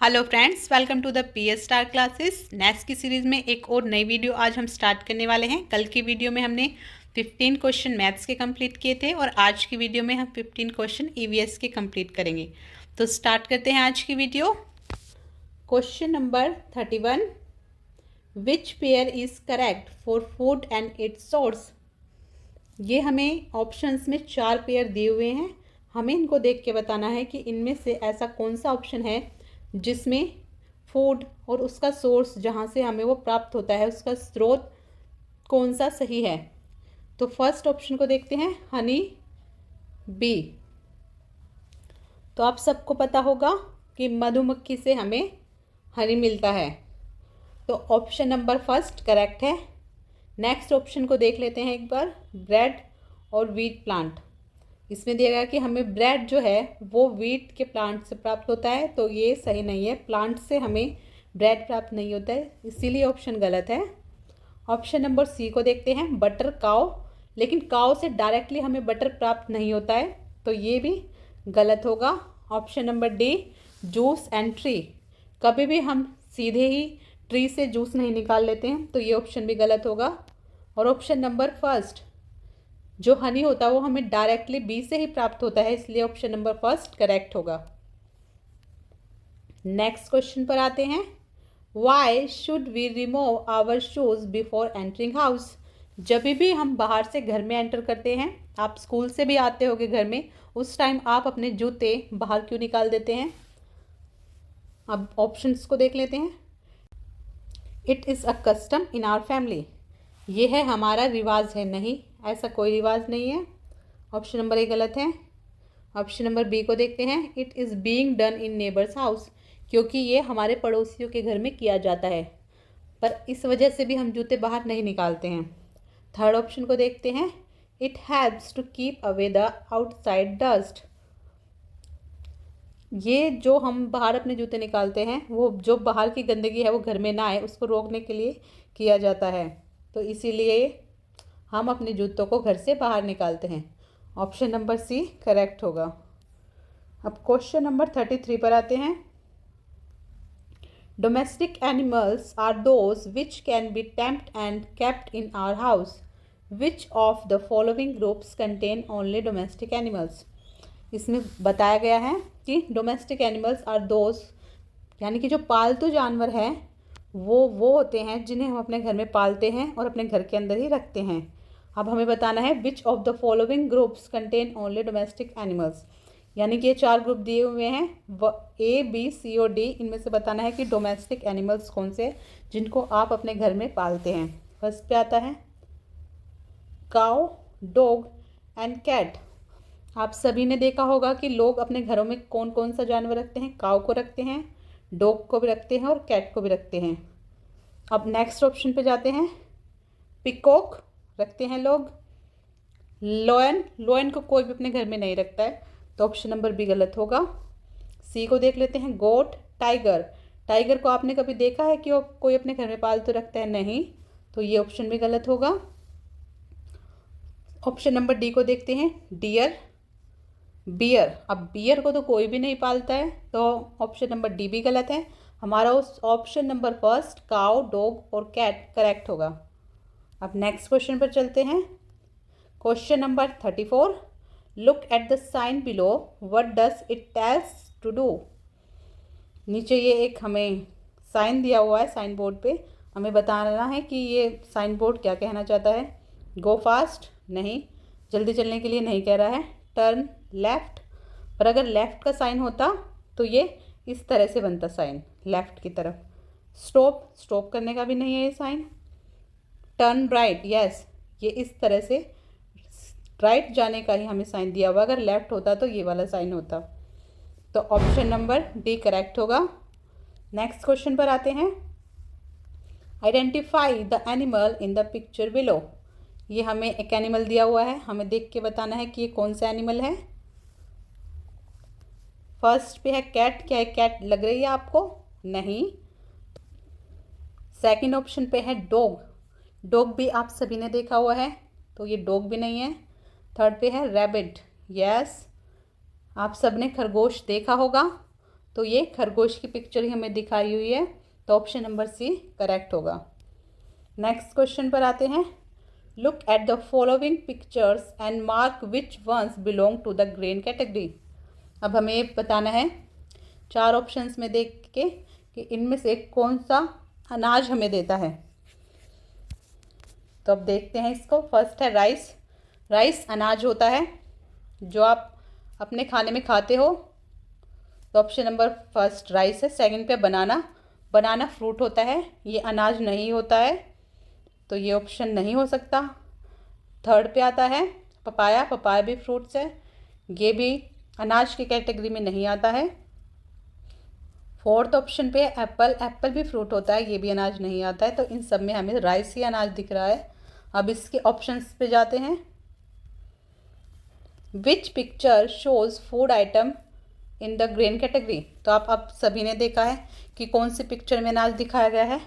Hello friends, welcome to the PS star classes. Next की series में एक और नई वीडियो आज हम स्टार्ट करने वाले हैं। कल की वीडियो में हमने 15 क्वेश्चन मैथ्स के कंप्लीट किए थे और आज की वीडियो में हम 15 क्वेश्चन ईवीएस के कंप्लीट करेंगे। तो स्टार्ट करते हैं आज की video. Question number 31, which pair is correct for food and it's source. ये हमें ऑप्शंस में 4 पेयर दिए हुए हैं। हमें इनको देख के बताना है कि इनमें से ऐसा कौन सा ऑप्शन है जिसमें फूड और उसका सोर्स जहाँ से हमें वो प्राप्त होता है उसका स्रोत कौन सा सही है। तो फर्स्ट ऑप्शन को देखते हैं, हनी बी। तो आप सबको पता होगा कि मधुमक्खी से हमें हनी मिलता है, तो ऑप्शन नंबर फर्स्ट करेक्ट है। नेक्स्ट ऑप्शन को देख लेते हैं एक बार, ब्रेड और वीट प्लांट। इसमें दिया गया कि हमें ब्रेड जो है वो वीट के प्लांट से प्राप्त होता है, तो ये सही नहीं है। प्लांट से हमें ब्रेड प्राप्त नहीं होता है, इसीलिए ऑप्शन गलत है। ऑप्शन नंबर सी को देखते हैं, बटर काउ। लेकिन काउ से डायरेक्टली हमें बटर प्राप्त नहीं होता है, तो ये भी गलत होगा। Option number D, juice and tree. कभी भी हम सीधे ही ट्री से जूस नहीं निकाल लेते हैं, तो ये ऑप्शन भी गलत होगा। और ऑप्शन नंबर फर्स्ट, जो हनी होता है वो हमें डायरेक्टली बी से ही प्राप्त होता है, इसलिए ऑप्शन नंबर फर्स्ट करेक्ट होगा। नेक्स्ट क्वेश्चन पर आते हैं, why should we remove our shoes before entering house. जब भी हम बाहर से घर में एंटर करते हैं, आप स्कूल से भी आते होगे घर में, उस टाइम आप अपने जूते बाहर क्यों निकाल देते हैं। अब ऑप्शंस को देख लेते हैं। It is a custom in our family. ये है हमारा रिवाज है, नहीं, ऐसा कोई रिवाज नहीं है। ऑप्शन नंबर ए गलत है। ऑप्शन नंबर बी को देखते हैं, it is being done in neighbours house. क्योंकि ये हमारे पड़ोसियों के घर में किया जाता है, पर इस वजह से भी हम जूते बाहर नहीं निकालते हैं। थर्ड ऑप्शन को देखते हैं, it helps to keep away the outside dust. ये जो हम बाहर अपने जूते निकालते हैं, वो जो बाहर की गंदगी है वो घर में ना आए, उसको रोकने के लिए किया जाता है, तो इसीलिए हम अपने जूतों को घर से बाहर निकालते हैं। ऑप्शन नंबर सी करेक्ट होगा। अब क्वेश्चन नंबर 33 पर आते हैं, domestic animals are those which can be tamed and kept in our house. Which of the following groups contain only domestic animals. इसमें बताया गया है कि डोमेस्टिक एनिमल्स आर दोज, यानी कि जो पालतू जानवर हैं वो होते हैं जिन्हें हम अपने घर में पालते हैं और अपने घर के अंदर ही रखते हैं। अब हमें बताना है विच of the following groups contain only domestic animals, यानी कि ये 4 ग्रुप दिए हुए हैं, ए बी सी और डी। इनमें से बताना है कि डोमेस्टिक एनिमल्स कौन से जिनको आप अपने घर में पालते हैं। फर्स्ट पे आता है काउ, डॉग एंड कैट। आप सभी ने देखा होगा कि लोग अपने घरों में कौन कौन सा जानवर रखते हैं। काऊ को रखते हैं, डॉग को भी रखते हैं और कैट को भी रखते हैं। अब नेक्स्ट ऑप्शन पे जाते हैं, पिकॉक रखते हैं लोग। लोयन को कोई भी अपने घर में नहीं रखता है, तो ऑप्शन नंबर बी गलत होगा। सी को देख लेते हैं, गोट, टाइगर को आपने कभी देखा है कि वो कोई अपने घर में पालतू रखता है, नहीं, तो ये ऑप्शन भी गलत होगा। ऑप्शन नंबर डी को देखते हैं, बियर। अब बियर को तो कोई भी नहीं पालता है, तो ऑप्शन नंबर डी भी गलत है। हमारा उस option number first cow, dog और कैट करेक्ट होगा। अब नेक्स्ट क्वेश्चन पर चलते हैं, question number 34, look at the sign below, what does it tells to do. नीचे ये एक हमें साइन दिया हुआ है, साइन बोर्ड पे हमें बताना है कि ये साइन बोर्ड क्या कहना चाहता है। गो फास्ट, नहीं, जल्दी चलने के लिए नहीं कह रहा है। टर्न लेफ्ट, पर अगर लेफ्ट का साइन होता तो ये इस तरह से बनता साइन, लेफ्ट की तरफ। स्टॉप करने का भी नहीं है ये साइन। टर्न राइट, यस, ये इस तरह से राइट जाने का ही हमें साइन दिया हुआ। अगर लेफ्ट होता तो ये वाला साइन होता, तो ऑप्शन नंबर डी करेक्ट होगा। नेक्स्ट क्वेश्चन पर आते हैं, identify the animal in the picture below. ये हमें एक एनिमल दिया हुआ है, हमें देख के बताना है कि ये कौन सा एनिमल है। फर्स्ट पे है कैट, क्या है कैट लग रही है आपको, नहीं। सेकंड ऑप्शन पे है डॉग भी आप सभी ने देखा हुआ है, तो ये डॉग भी नहीं है। थर्ड पे है रैबिट, यस, आप सब ने खरगोश देखा होगा, तो ये खरगोश की पिक्चर ही हमें दिखाई हुई है, तो ऑप्शन नंबर सी करेक्ट होगा। नेक्स्ट क्वेश्चन पर आते हैं। Look at the following pictures and mark which ones belong to the grain category. अब हमें ये बताना है 4 ऑप्शंस में देख के कि इनमें से कौन सा अनाज हमें देता है। तो अब देखते हैं इसको। फर्स्ट है राइस। राइस अनाज होता है जो आप अपने खाने में खाते हो, तो ऑप्शन नंबर फर्स्ट राइस है। सेकंड पे बनाना। बनाना फ्रूट होता है, ये अनाज नहीं होता है, तो ये ऑप्शन नहीं हो सकता। थर्ड पे आता है पपाया। पपाया भी फ्रूट्स है, ये भी अनाज की कैटेगरी में नहीं आता है। फोर्थ ऑप्शन पे एप्पल। एप्पल भी फ्रूट होता है, ये भी अनाज नहीं आता है, तो इन सब में हमें राइस ही अनाज दिख रहा है। अब इसके ऑप्शंस पे जाते हैं। Which picture shows food item in the grain category. तो आप सभी ने देखा है कि कौन सी पिक्चर में अनाज दिखाया गया है।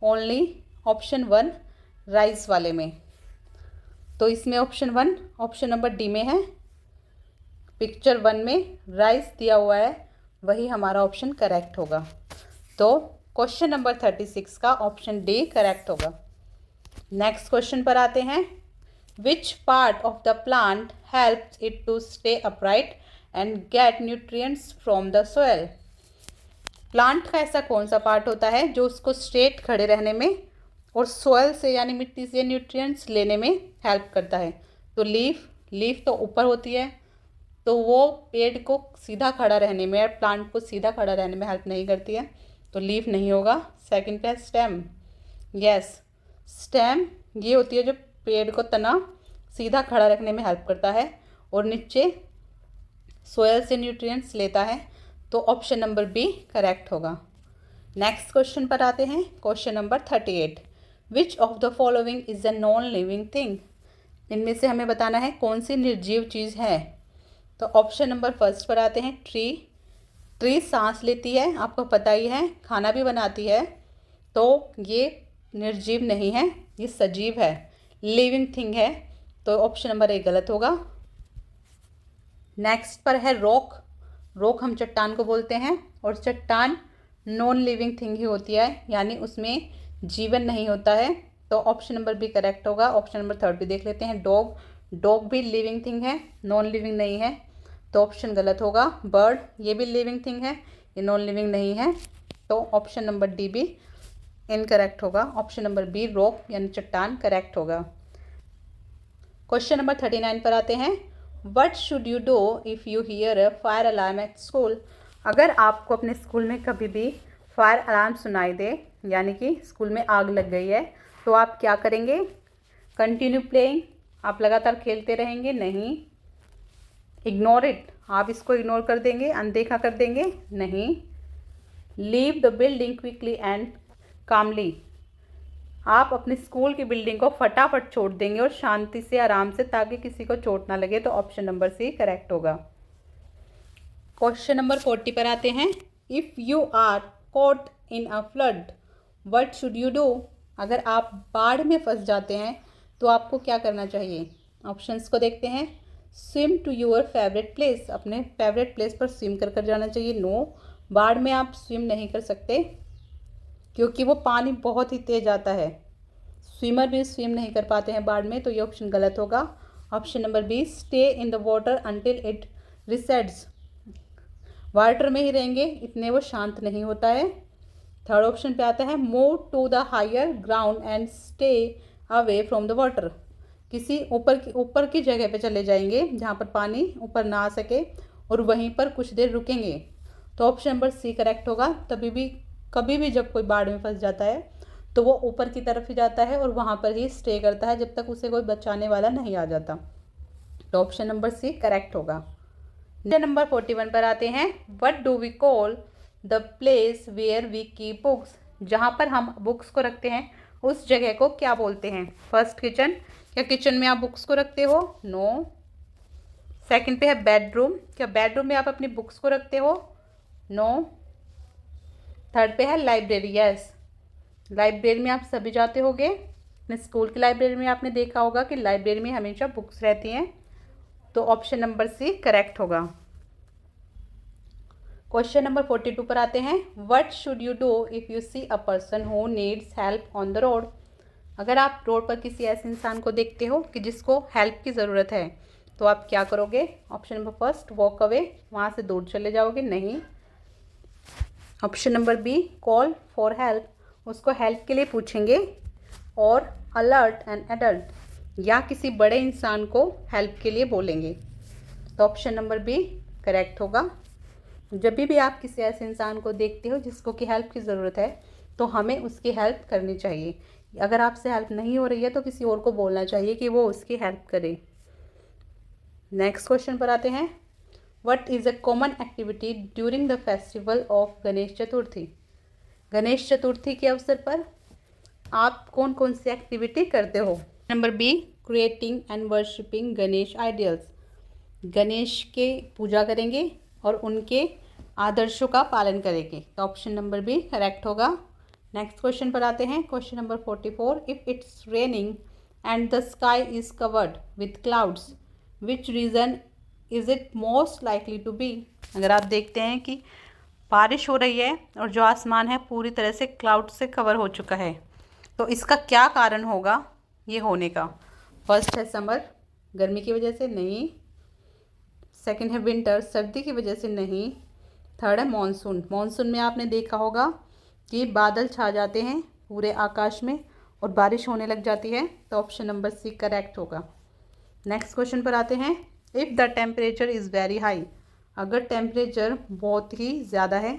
ओनली ऑप्शन 1 राइस वाले में, तो इसमें ऑप्शन 1 ऑप्शन नंबर डी में है। पिक्चर 1 में राइस दिया हुआ है, वही हमारा ऑप्शन करेक्ट होगा। तो क्वेश्चन नंबर 36 का ऑप्शन डी करेक्ट होगा। नेक्स्ट क्वेश्चन पर आते हैं। Which part of the plant helps it to stay upright and get nutrients from the soil. Plant का ऐसा कौन सा पार्ट होता है जो उसको स्ट्रेट खड़े रहने में और सोयल से यानी मिट्टी से न्यूट्रिएंट्स लेने में हेल्प करता है। तो लीफ तो ऊपर होती है, तो वो पेड़ को सीधा खड़ा रहने में या प्लांट को सीधा खड़ा रहने में हेल्प नहीं करती है, तो लीफ नहीं होगा। सेकंड पे स्टेम। यस, स्टेम ये होती है जो पेड़ को तना सीधा खड़ा रखने में हेल्प करता है और नीचे सोयल से न्यूट्रिएंट्स लेता है, तो ऑप्शन नंबर बी करेक्ट होगा। नेक्स्ट क्वेश्चन पर आते हैं। Question number 38। Which of the following is a non living thing. इनमें से हमें बताना है कौन सी निर्जीव चीज़ है। तो ऑप्शन नंबर फर्स्ट पर आते हैं ट्री। ट्री सांस लेती है, आपको पता ही है, खाना भी बनाती है, तो ये निर्जीव नहीं है, ये सजीव है, लिविंग थिंग है, तो ऑप्शन नंबर ए गलत होगा। नेक्स्ट पर है रॉक। रॉक हम चट्टान को बोलते हैं और चट्टान नॉन लिविंग थिंग ही होती है, यानी उसमें जीवन नहीं होता है, तो ऑप्शन नंबर बी करेक्ट होगा। ऑप्शन नंबर थर्ड भी देख लेते हैं। डॉग। डॉग भी लिविंग थिंग है, नॉन लिविंग नहीं है, तो ऑप्शन गलत होगा। बर्ड, ये भी लिविंग थिंग है, ये नॉन लिविंग नहीं है, तो ऑप्शन नंबर डी भी इनकरेक्ट होगा। ऑप्शन नंबर बी रॉक यानी चट्टान करेक्ट होगा। क्वेश्चन नंबर 39 पर आते हैं। What should you do if you here a fire alarm at school. अगर आपको अपने स्कूल में कभी भी फायर अलार्म सुनाई दे, यानी कि स्कूल में आग लग गई है, तो आप क्या करेंगे। कंटिन्यू प्लेइंग, आप लगातार खेलते रहेंगे। नहीं। इग्नोर इट, आप इसको इग्नोर कर देंगे, अनदेखा कर देंगे। नहीं। Leave the building quickly and calmly, आप अपने स्कूल की बिल्डिंग को फटाफट छोड़ देंगे और शांति से आराम से, ताकि किसी को चोट ना लगे, तो ऑप्शन नंबर सी करेक्ट होगा। क्वेश्चन नंबर 40 पर आते हैं। If you are caught in a flood what should you do. अगर आप बाढ़ में फंस जाते हैं तो आपको क्या करना चाहिए। ऑप्शंस को देखते हैं। Swim to your favourite place, अपने फेवरेट प्लेस पर स्विम कर जाना चाहिए। नो, बाढ़ में आप स्विम नहीं कर सकते क्योंकि वो पानी बहुत ही तेज आता है, स्विमर भी स्विम नहीं कर पाते हैं बाढ़ में, तो ये ऑप्शन गलत होगा। Option number B stay in the water until it recedes, water में ही रहेंगे, इतने वो शांत नहीं होता है। थर्ड ऑप्शन पे आता है move to the higher ground and stay away from the water, किसी ऊपर की जगह पे चले जाएंगे जहाँ पर पानी ऊपर ना आ सके और वहीं पर कुछ देर रुकेंगे, तो ऑप्शन नंबर सी करेक्ट होगा। कभी भी जब कोई बाढ़ में फंस जाता है तो वो ऊपर की तरफ ही जाता है और वहाँ पर ही स्टे करता है जब तक उसे कोई बचाने वाला नहीं आ जाता, तो ऑप्शन नंबर सी करेक्ट होगा। नंबर 41 पर आते हैं। What do we call the place where we keep books, जहाँ पर हम बुक्स को रखते हैं उस जगह को क्या बोलते हैं। फर्स्ट किचन, क्या किचन में आप बुक्स को रखते हो। नो। सेकंड पे है बेडरूम, क्या बेडरूम में आप अपनी बुक्स को रखते हो। नो। थर्ड पे है लाइब्रेरी, यस, लाइब्रेरी में आप सभी जाते होंगे, अपने स्कूल की लाइब्रेरी में आपने देखा होगा कि लाइब्रेरी में हमेशा बुक्स रहती हैं, तो ऑप्शन नंबर सी करेक्ट होगा। क्वेश्चन नंबर 42 पर आते हैं। What should you do if you see a person who needs help on the road. अगर आप रोड पर किसी ऐसे इंसान को देखते हो कि जिसको हेल्प की ज़रूरत है तो आप क्या करोगे? Option number first, walk away, वहाँ से दूर चले जाओगे, नहीं। Option number B, call for help, उसको हेल्प के लिए पूछेंगे। और अलर्ट एन एडल्ट, या किसी बड़े इंसान को हेल्प के लिए बोलेंगे। तो ऑप्शन नंबर बी करेक्ट होगा। जब भी आप किसी ऐसे इंसान को देखते हो जिसको कि हेल्प की ज़रूरत है तो हमें उसकी हेल्प करनी चाहिए। अगर आपसे हेल्प नहीं हो रही है तो किसी और को बोलना चाहिए कि वो उसकी हेल्प करे। नेक्स्ट क्वेश्चन पर आते हैं। What is a common activity during the festival of Ganesh Chaturthi. Ganesh Chaturthi के अवसर पर आप कौन कौन सी एक्टिविटी करते हो? Number B, creating and worshipping Ganesh ideals, Ganesh के पूजा करेंगे और उनके आदर्शों का पालन करेंगे। तो ऑप्शन नंबर बी करेक्ट होगा। नेक्स्ट क्वेश्चन पर आते हैं। Question number 44, if it's raining and the sky is covered with clouds which region is it most likely to be. अगर आप देखते हैं कि बारिश हो रही है और जो आसमान है पूरी तरह से क्लाउड से कवर हो चुका है, तो इसका क्या कारण होगा ये होने का? फर्स्ट है समर, गर्मी की वजह से, नहीं। सेकंड है विंटर, सर्दी की वजह से, नहीं। थर्ड है मॉनसून, मॉनसून में आपने देखा होगा कि बादल छा जाते हैं पूरे आकाश में और बारिश होने लग जाती है। तो ऑप्शन नंबर सी करेक्ट होगा। नेक्स्ट क्वेश्चन पर आते हैं। If the temperature is very high, अगर टेम्परेचर बहुत ही ज़्यादा है,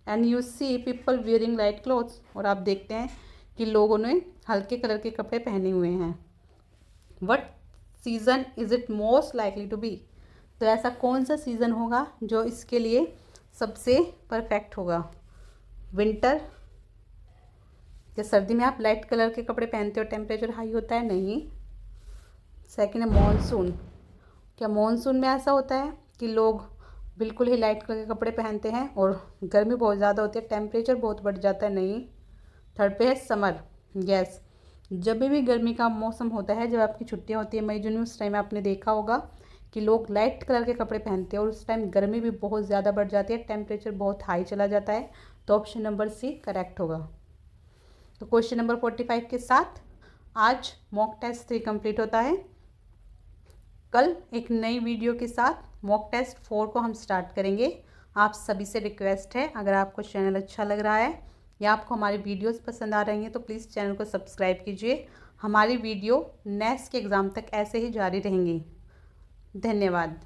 and you see people wearing light clothes, और आप देखते हैं कि लोगों ने हल्के कलर के कपड़े पहने हुए हैं, what season is it most likely to be. तो ऐसा कौन सा सीज़न होगा जो इसके लिए सबसे परफेक्ट होगा? विंटर, या सर्दी में आप लाइट कलर के कपड़े पहनते हो, टेम्परेचर हाई होता है, नहीं। सेकंड है मॉनसून, क्या मॉनसून में ऐसा होता है कि लोग बिल्कुल ही लाइट कलर के कपड़े पहनते हैं और गर्मी बहुत ज़्यादा होती है, टेम्परेचर बहुत बढ़ जाता है, नहीं। थर्ड पे है समर, यस, जब भी गर्मी का मौसम होता है, जब आपकी छुट्टियां होती है मई जून में, उस टाइम आपने देखा होगा कि लोग लाइट कलर के कपड़े पहनते हैं और उस टाइम गर्मी भी बहुत ज़्यादा बढ़ जाती है, टेम्परेचर बहुत हाई चला जाता है। तो ऑप्शन नंबर सी करेक्ट होगा। तो क्वेश्चन नंबर 45 के साथ आज मॉक टेस्ट 3 कंप्लीट होता है। कल एक नई वीडियो के साथ मॉक टेस्ट 4 को हम स्टार्ट करेंगे। आप सभी से रिक्वेस्ट है, अगर आपको चैनल अच्छा लग रहा है या आपको हमारी वीडियोस पसंद आ रही हैं तो प्लीज़ चैनल को सब्सक्राइब कीजिए। हमारी वीडियो नेक्स्ट के एग्ज़ाम तक ऐसे ही जारी रहेंगी। धन्यवाद।